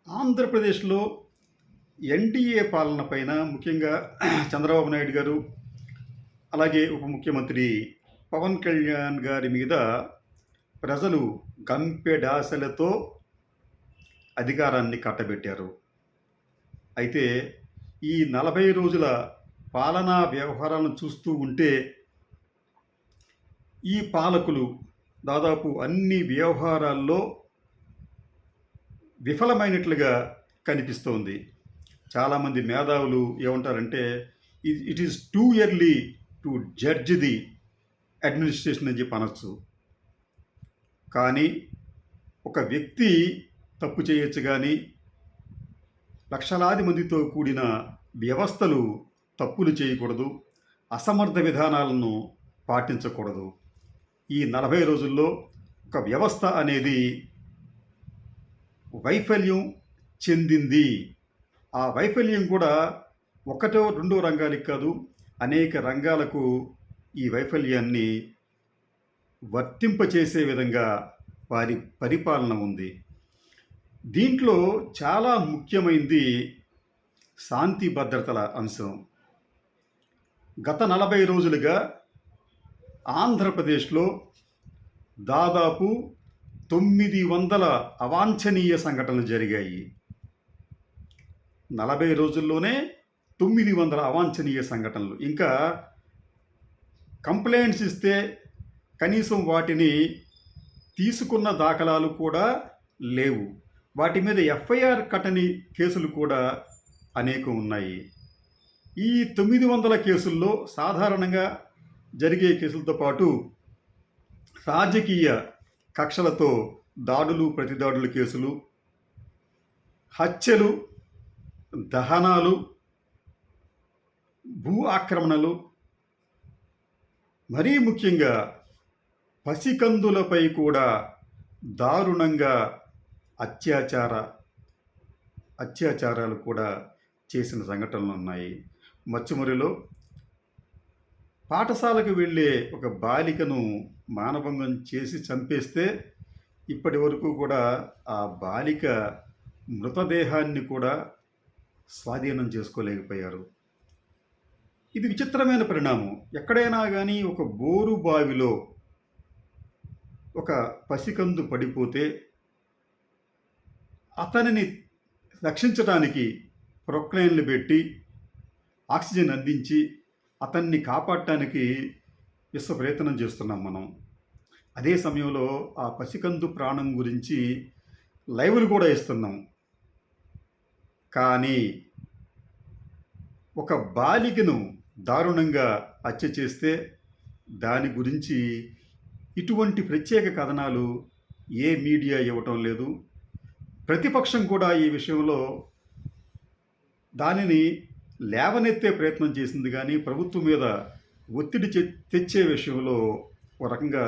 ఆంధ్రప్రదేశ్‌లో ఎన్‌డీఏ పాలన పైన ముఖ్యంగా చంద్రబాబు నాయుడు గారు, అలాగే ఉప ముఖ్యమంత్రి పవన్ కళ్యాణ్ గారి మీద ప్రజలు గంపెడాశలతో అధికారాన్ని కట్టబెట్టారు. అయితే ఈ 40 రోజుల పాలనా వ్యవహారాలను చూస్తూ ఉంటే, ఈ పాలకులు దాదాపు అన్ని వ్యవహారాల్లో విఫలమైనట్లుగా కనిపిస్తోంది. చాలామంది మేధావులు ఏమంటారంటే, it is too early to judge the administration అని చెప్పి అనొచ్చు. కానీ ఒక వ్యక్తి తప్పు చేయొచ్చు కానీ, లక్షలాది మందితో కూడిన వ్యవస్థలు తప్పులు చేయకూడదు, అసమర్థ విధానాలను పాటించకూడదు. ఈ 40 రోజుల్లో ఒక వ్యవస్థ అనేది వైఫల్యం చెందింది. ఆ వైఫల్యం కూడా ఒకటో రెండో రంగానికి కాదు, అనేక రంగాలకు ఈ వైఫల్యాన్ని వర్తింపచేసే విధంగా వారి పరిపాలన ఉంది. దీంట్లో చాలా ముఖ్యమైనది శాంతి భద్రతల అంశం. గత 40 రోజులుగా ఆంధ్రప్రదేశ్లో దాదాపు 900 అవాంఛనీయ సంఘటనలు జరిగాయి. 40 రోజుల్లోనే 900 అవాంఛనీయ సంఘటనలు. ఇంకా కంప్లైంట్స్ ఇస్తే కనీసం వాటిని తీసుకున్న దాఖలాలు కూడా లేవు. వాటి మీద ఎఫ్ఐఆర్ కట్టని కేసులు కూడా అనేకం ఉన్నాయి. ఈ 900 కేసుల్లో సాధారణంగా జరిగే కేసులతో పాటు రాజకీయ కక్షలతో దాడులు, ప్రతిదాడుల కేసులు, హత్యలు, దహనాలు, భూ ఆక్రమణలు, మరీ ముఖ్యంగా పసికందులపై కూడా దారుణంగా అత్యాచారాలు కూడా చేసిన సంఘటనలు ఉన్నాయి. మచ్చుమరిలో పాఠశాలకు వెళ్ళే ఒక బాలికను మానభంగం చేసి చంపేస్తే ఇప్పటి వరకు కూడా ఆ బాలిక మృతదేహాన్ని కూడా స్వాధీనం చేసుకోలేకపోయారు. ఇది విచిత్రమైన పరిణామం. ఎక్కడైనా కానీ ఒక బోరు బావిలో ఒక పసికందు పడిపోతే అతనిని రక్షించడానికి ప్రొక్లైన్లు పెట్టి ఆక్సిజన్ అందించి అతన్ని కాపాడటానికి విశ్వ ప్రయత్నం చేస్తున్నాం మనం. అదే సమయంలో ఆ పసికందు ప్రాణం గురించి లైవ్లు కూడా ఇస్తున్నాం. కానీ ఒక బాలికను దారుణంగా హత్య చేస్తే దాని గురించి ఇటువంటి ప్రత్యేక కథనాలు ఏ మీడియా ఇవ్వటం లేదు. ప్రతిపక్షం కూడా ఈ విషయంలో దానిని లేవనెత్తే ప్రయత్నం చేసింది, కానీ ప్రభుత్వం మీద ఒత్తిడి తెచ్చే విషయంలో ఒక రకంగా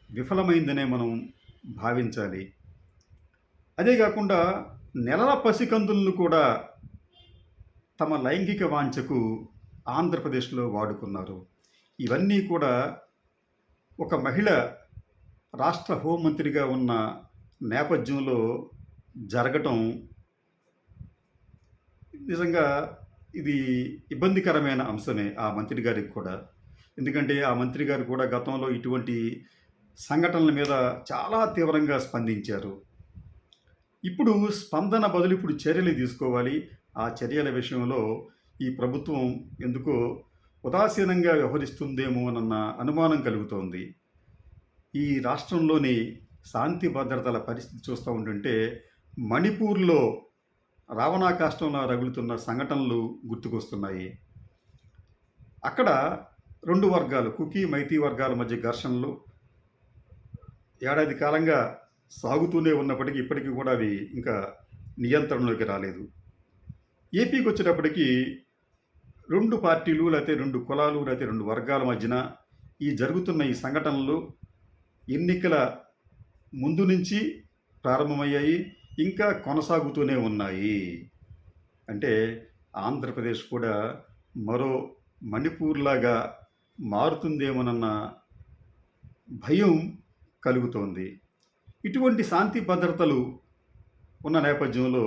విఫలమైందనే మనం భావించాలి. అదే కాకుండా నెలల పసికందులను కూడా తమ లైంగిక వాంఛకు ఆంధ్రప్రదేశ్లో వాడుకున్నారు. ఇవన్నీ కూడా ఒక మహిళ రాష్ట్ర హోంమంత్రిగా ఉన్న నేపథ్యంలో జరగటం నిజంగా ఇది ఇబ్బందికరమైన అంశమే ఆ మంత్రి గారికి కూడా. ఎందుకంటే ఆ మంత్రి గారు కూడా గతంలో ఇటువంటి సంఘటనల మీద చాలా తీవ్రంగా స్పందించారు. ఇప్పుడు స్పందన బదులు ఇప్పుడు చర్యలు తీసుకోవాలి. ఆ చర్యల విషయంలో ఈ ప్రభుత్వం ఎందుకో ఉదాసీనంగా వ్యవహరిస్తుందేమో అన్న అనుమానం కలుగుతోంది. ఈ రాష్ట్రంలోని శాంతి భద్రతల పరిస్థితి చూస్తూ ఉంటుంటే మణిపూర్లో రావణాకాష్టంలో రగులుతున్న సంఘటనలు గుర్తుకొస్తున్నాయి. అక్కడ 2 వర్గాలు, కుకీ, మైతీ వర్గాల మధ్య ఘర్షణలు ఏడాది కాలంగా సాగుతూనే ఉన్నప్పటికీ ఇప్పటికీ కూడా అవి ఇంకా నియంత్రణలోకి రాలేదు. ఏపీకి వచ్చేటప్పటికి 2 పార్టీలు, లేకపోతే 2 కులాలు, లేకపోతే 2 వర్గాల మధ్యన జరుగుతున్న ఈ సంఘటనలు ఎన్నికల ముందు నుంచి ప్రారంభమయ్యాయి, ఇంకా కొనసాగుతూనే ఉన్నాయి. అంటే ఆంధ్రప్రదేశ్ కూడా మరో మణిపూర్లాగా మారుతుందేమోనన్న భయం కలుగుతోంది. ఇటువంటి శాంతి భద్రతలు ఉన్న నేపథ్యంలో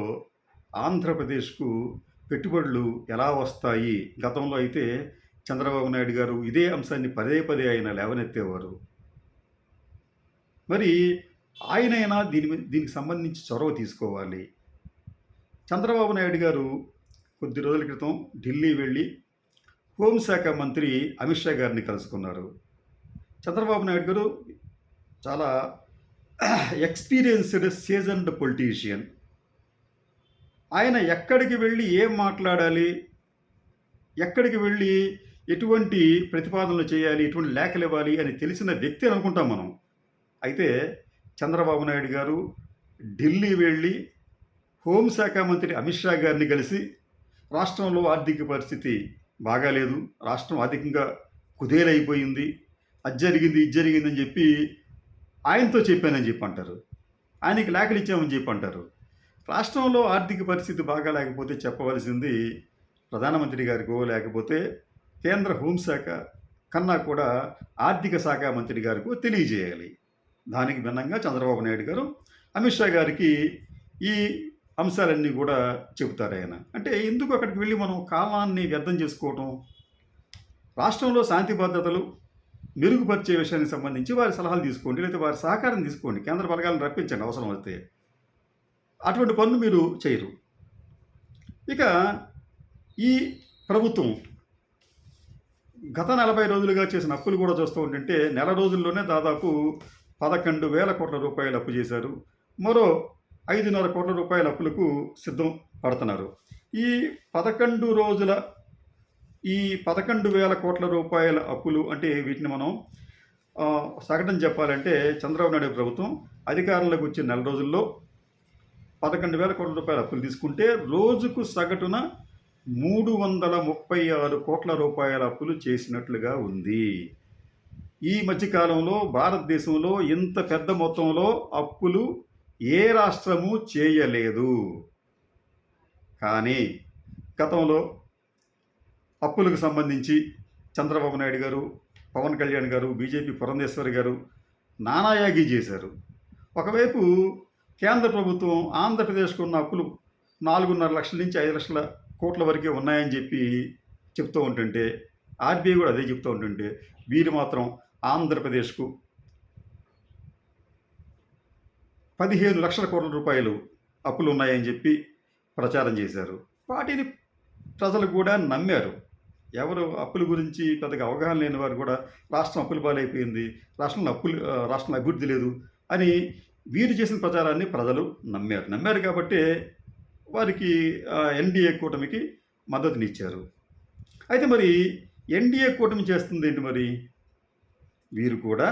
ఆంధ్రప్రదేశ్కు పెట్టుబడులు ఎలా వస్తాయి? గతంలో అయితే చంద్రబాబు నాయుడు గారు ఇదే అంశాన్ని పదే పదే ఆయన లేవనెత్తేవారు. మరి ఆయనైనా దీనికి సంబంధించి చొరవ తీసుకోవాలి. చంద్రబాబు నాయుడు గారు కొద్ది రోజుల క్రితం ఢిల్లీ వెళ్ళి హోంశాఖ మంత్రి అమిత్ షా గారిని కలుసుకున్నారు. చంద్రబాబు నాయుడు గారు చాలా ఎక్స్పీరియన్స్డ్ సీజన్డ్ పొలిటీషియన్. ఆయన ఎక్కడికి వెళ్ళి ఏం మాట్లాడాలి, ఎక్కడికి వెళ్ళి ఎటువంటి ప్రతిపాదనలు చేయాలి, ఎటువంటి లేఖలు ఇవ్వాలి అని తెలిసిన వ్యక్తి అనుకుంటాం మనం. అయితే చంద్రబాబు నాయుడు గారు ఢిల్లీ వెళ్ళి హోంశాఖ మంత్రి అమిత్ షా గారిని కలిసి రాష్ట్రంలో ఆర్థిక పరిస్థితి బాగాలేదు, రాష్ట్రం ఆర్థికంగా కుదేలైపోయింది, అది జరిగింది ఇది జరిగిందని చెప్పి ఆయనతో చెప్పానని చెప్పి అంటారు. ఆయనకి లేఖలు ఇచ్చామని చెప్పి అంటారు. రాష్ట్రంలో ఆర్థిక పరిస్థితి బాగా లేకపోతే చెప్పవలసింది ప్రధానమంత్రి గారికో లేకపోతే కేంద్ర హోంశాఖ కన్నా కూడా ఆర్థిక శాఖ మంత్రి గారికో తెలియజేయాలి. దానికి భిన్నంగా చంద్రబాబు నాయుడు గారు అమిత్ షా గారికి ఈ అంశాలన్నీ కూడా చెబుతారు ఆయన. అంటే ఎందుకు అక్కడికి వెళ్ళి మనం కాలాన్ని వ్యర్థం చేసుకోవటం? రాష్ట్రంలో శాంతి భద్రతలు మెరుగుపరిచే విషయానికి సంబంధించి వారి సలహాలు తీసుకోండి, లేకపోతే వారి సహకారం తీసుకోండి, కేంద్ర బలగాలను రప్పించండి అవసరం వస్తే. అటువంటి పనులు మీరు చేయరు. ఇక ఈ ప్రభుత్వం గత 40 రోజులుగా చేసిన అప్పులు కూడా చూస్తూ ఉంటుంటే నెల రోజుల్లోనే దాదాపు 11,000 కోట్ల రూపాయలు అప్పు చేశారు. మరో 5,500 కోట్ల రూపాయల అప్పులకు సిద్ధం పడుతున్నారు. ఈ 11,000 కోట్ల రూపాయల అప్పులు అంటే వీటిని మనం సగటున చెప్పాలంటే చంద్రబాబు నాయుడు ప్రభుత్వం అధికారంలోకి వచ్చే నెల రోజుల్లో 11,000 కోట్ల రూపాయల అప్పులు తీసుకుంటే రోజుకు సగటున 336 కోట్ల రూపాయల అప్పులు చేసినట్లుగా ఉంది. ఈ మధ్యకాలంలో భారతదేశంలో ఇంత పెద్ద మొత్తంలో అప్పులు ఏ రాష్ట్రము చేయలేదు. కానీ గతంలో అప్పులకు సంబంధించి చంద్రబాబు నాయుడు గారు, పవన్ కళ్యాణ్ గారు, బీజేపీ పురంధేశ్వరి గారు నానాయాగి చేశారు. ఒకవైపు కేంద్ర ప్రభుత్వం ఆంధ్రప్రదేశ్కు ఉన్న అప్పులు 4.5 లక్షల నుంచి 5 లక్షల కోట్ల వరకే ఉన్నాయని చెప్పి చెప్తూ ఉంటుంటే, ఆర్బీఐ కూడా అదే చెప్తూ ఉంటుంటే, వీరు మాత్రం ఆంధ్రప్రదేశ్కు 15 లక్షల కోట్ల రూపాయలు అప్పులు ఉన్నాయని చెప్పి ప్రచారం చేశారు. వాటిని ప్రజలు కూడా నమ్మారు. ఎవరు అప్పుల గురించి పెద్దగా అవగాహన లేని వారు కూడా రాష్ట్రం అప్పుల పాలైపోయింది, రాష్ట్రంలో అభివృద్ధి లేదు అని వీరు చేసిన ప్రచారాన్ని ప్రజలు నమ్మారు కాబట్టి వారికి ఎన్డీఏ కూటమికి మద్దతునిచ్చారు. అయితే మరి ఎన్డీఏ కూటమి చేస్తుంది ఏంటి? మరి వీరు కూడా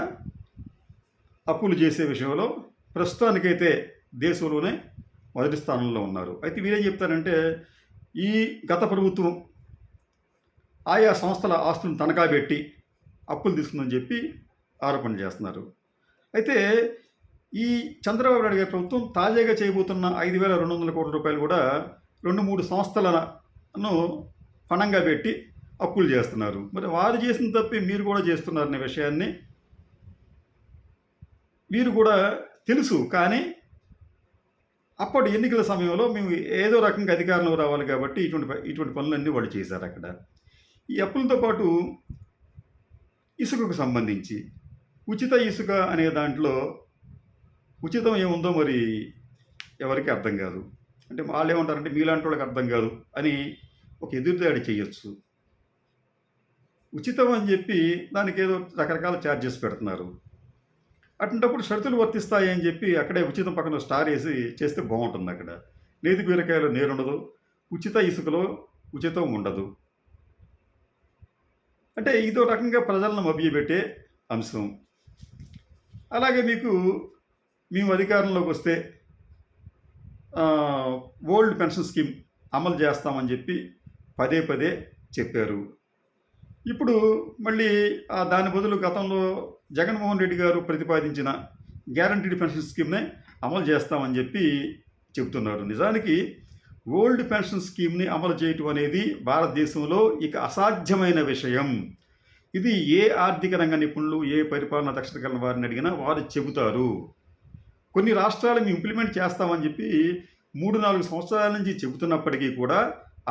అప్పులు చేసే విషయంలో ప్రస్తుతానికైతే దేశంలోనే మొదటి స్థానంలో ఉన్నారు. అయితే వీరేం చెప్తారంటే ఈ గత ప్రభుత్వం ఆయా సంస్థల ఆస్తులను తనఖా పెట్టి అప్పులు తీసుకుందని చెప్పి ఆరోపణ చేస్తున్నారు. అయితే ఈ చంద్రబాబు నాయుడు గారి ప్రభుత్వం తాజాగా చేయబోతున్న 5,200 కోట్ల రూపాయలు కూడా 2-3 సంస్థలను పణంగా పెట్టి అప్పులు చేస్తున్నారు. మరి వారు చేసిన తప్పే మీరు కూడా చేస్తున్నారనే విషయాన్ని మీరు కూడా తెలుసు. కానీ అప్పటి ఎన్నికల సమయంలో మేము ఏదో రకంగా అధికారంలో రావాలి కాబట్టి ఇటువంటి పనులన్నీ వాళ్ళు చేశారు అక్కడ. ఈ అప్పులతో పాటు ఇసుకకు సంబంధించి ఉచిత ఇసుక అనే దాంట్లో ఉచితం ఏముందో మరి ఎవరికి అర్థం కాదు. అంటే వాళ్ళు ఏమంటారంటే మీలాంటి వాళ్ళకి అర్థం కాదు అని ఒక ఎదురుదాడి చేయొచ్చు. ఉచితం అని చెప్పి దానికి ఏదో రకరకాల ఛార్జెస్ పెడుతున్నారు. అటువంటిప్పుడు షరతులు వర్తిస్తాయి అని చెప్పి అక్కడే ఉచితం పక్కన స్టార్ వేసి చేస్తే బాగుంటుంది. అక్కడ నేతి బీరకాయలో నేరుండదు, ఉచిత ఇసుకలో ఉచితం ఉండదు. అంటే ఇదో రకంగా ప్రజలను మభ్యపెట్టే అంశం. అలాగే మేము అధికారంలోకి వస్తే ఓల్డ్ పెన్షన్ స్కీమ్ అమలు చేస్తామని చెప్పి పదే పదే చెప్పారు. ఇప్పుడు మళ్ళీ దాని బదులు గతంలో జగన్మోహన్ రెడ్డి గారు ప్రతిపాదించిన గ్యారంటీడ్ పెన్షన్ స్కీమ్నే అమలు చేస్తామని చెప్పి చెబుతున్నారు. నిజానికి ఓల్డ్ పెన్షన్ స్కీమ్ని అమలు చేయటం అనేది భారతదేశంలో ఇక అసాధ్యమైన విషయం. ఇది ఏ ఆర్థిక రంగ నిపుణులు, ఏ పరిపాలనా దక్షత కలిగిన వారిని అడిగినా వారు చెబుతారు. కొన్ని రాష్ట్రాలు మేము ఇంప్లిమెంట్ చేస్తామని చెప్పి 3-4 సంవత్సరాల నుంచి చెబుతున్నప్పటికీ కూడా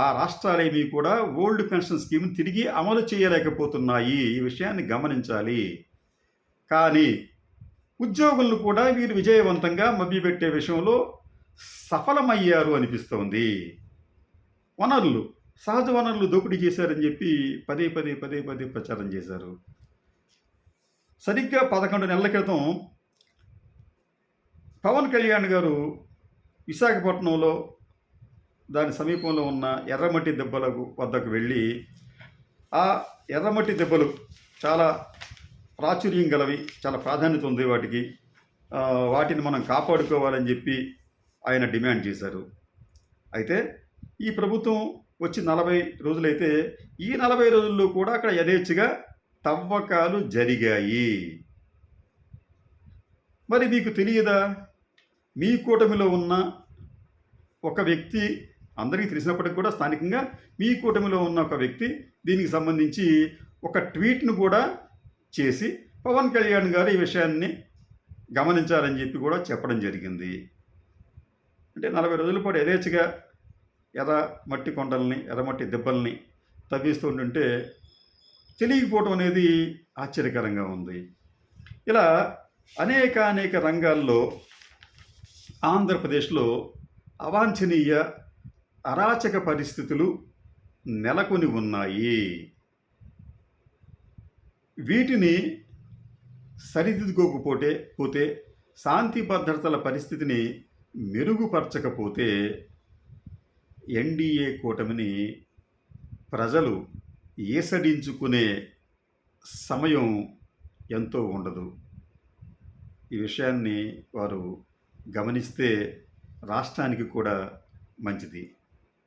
ఆ రాష్ట్రాలేమీ కూడా ఓల్డ్ పెన్షన్ స్కీమ్ తిరిగి అమలు చేయలేకపోతున్నాయి. ఈ విషయాన్ని గమనించాలి. కానీ ఉద్యోగులను కూడా వీరు విజయవంతంగా మభ్యపెట్టే విషయంలో సఫలమయ్యారు అనిపిస్తోంది. వనరులు, సహజ వనరులు దోపిడీ చేశారని చెప్పి పదే ప్రచారం చేశారు. సరిగ్గా 11 నెలల క్రితం పవన్ కళ్యాణ్ గారు విశాఖపట్నంలో దాని సమీపంలో ఉన్న ఎర్రమట్టి దెబ్బలకు వద్దకు వెళ్ళి, ఆ ఎర్రమట్టి దెబ్బలు చాలా ప్రాచుర్యం గలవి, చాలా ప్రాధాన్యత ఉంది వాటికి, వాటిని మనం కాపాడుకోవాలని చెప్పి ఆయన డిమాండ్ చేశారు. అయితే ఈ ప్రభుత్వం వచ్చి 40 రోజులైతే ఈ 40 రోజుల్లో కూడా అక్కడ యథేచ్ఛగా తవ్వకాలు జరిగాయి. మరి మీకు తెలియదా? మీ కూటమిలో ఉన్న ఒక వ్యక్తి, అందరికీ తెలిసినప్పటికీ కూడా స్థానికంగా మీ కూటమిలో ఉన్న ఒక వ్యక్తి దీనికి సంబంధించి ఒక ట్వీట్ను కూడా చేసి పవన్ కళ్యాణ్ గారు ఈ విషయాన్ని గమనించాలని చెప్పి కూడా చెప్పడం జరిగింది. అంటే 40 రోజుల పాటు యథేచ్ఛగా ఎర్రమట్టి కొండల్ని, ఎర్రమట్టి దెబ్బల్ని తవ్విస్తూ ఉంటుంటే తెలియకపోవడం అనేది ఆశ్చర్యకరంగా ఉంది. ఇలా అనేక రంగాల్లో ఆంధ్రప్రదేశ్లో అవాంఛనీయ అరాచక పరిస్థితులు నెలకొని ఉన్నాయి. వీటిని సరిదిద్దుకోకపోతే, శాంతి భద్రతల పరిస్థితిని మెరుగుపరచకపోతే ఎన్డీఏ కూటమిని ప్రజలు ఈసడించుకునే సమయం ఎంతో ఉండదు. ఈ విషయాన్ని వారు గమనిస్తే రాష్ట్రానికి కూడా మంచిది.